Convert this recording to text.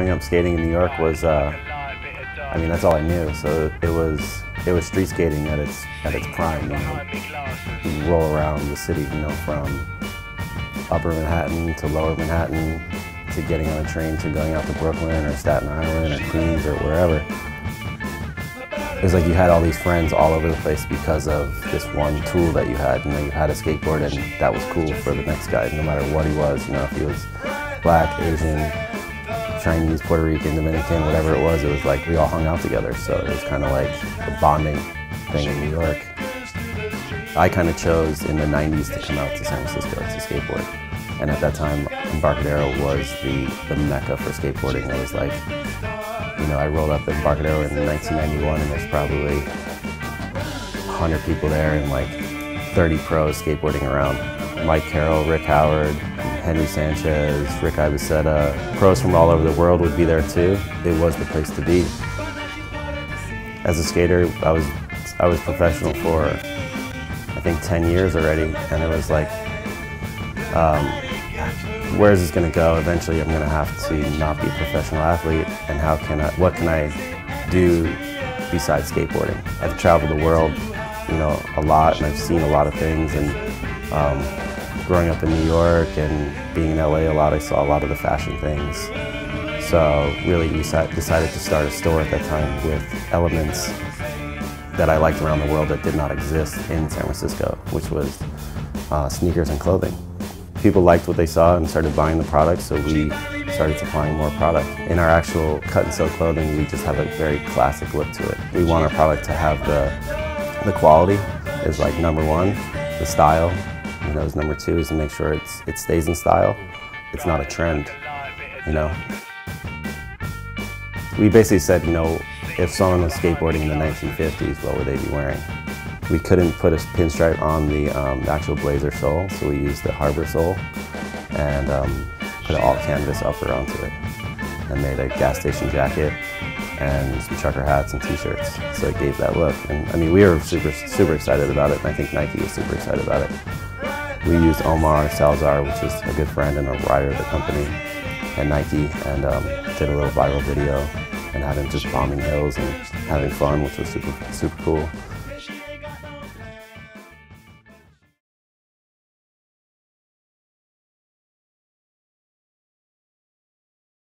growing up skating in New York was, I mean, that's all I knew. So it was street skating at its prime. You know, you roll around the city, you know, from Upper Manhattan to Lower Manhattan to getting on a train to going out to Brooklyn or Staten Island or Queens or wherever. It was like you had all these friends all over the place because of this one tool that you had. You know, you had a skateboard, and that was cool for the next guy, no matter what he was. You know, if he was Black, Asian, Chinese, Puerto Rican, Dominican, whatever it was like we all hung out together. So it was kind of like a bonding thing in New York. I kind of chose in the 90s to come out to San Francisco to skateboard. And at that time, Embarcadero was the mecca for skateboarding. It was like, you know, I rolled up at Embarcadero in 1991, and there's probably 100 people there and like 30 pros skateboarding around. Mike Carroll, Rick Howard, Henry Sanchez, Rick Ibiceta. Pros from all over the world would be there too. It was the place to be. As a skater, I was professional for, I think, 10 years already, and it was like, where is this going to go? Eventually I'm going to have to not be a professional athlete, and what can I do besides skateboarding? I've traveled the world, you know, a lot, and I've seen a lot of things, and growing up in New York and being in LA a lot, I saw a lot of the fashion things. So really decided to start a store at that time with elements that I liked around the world that did not exist in San Francisco, which was sneakers and clothing. People liked what they saw and started buying the product, so we started supplying more product. In our actual cut and sew clothing, we just have a very classic look to it. We want our product to have the quality is like #1, the style, you know, is #2, is to make sure it stays in style. It's not a trend, you know. We basically said, you know, if someone was skateboarding in the 1950s, what would they be wearing? We couldn't put a pinstripe on the actual blazer sole, so we used the harbor sole and put an all canvas upper onto it, and made a gas station jacket and some trucker hats and t-shirts, so it gave that look. And I mean, we were super excited about it, and I think Nike was super excited about it. We used Omar Salazar, which is a good friend and a rider of the company, and Nike, and did a little viral video and had him just bombing hills and having fun, which was super cool.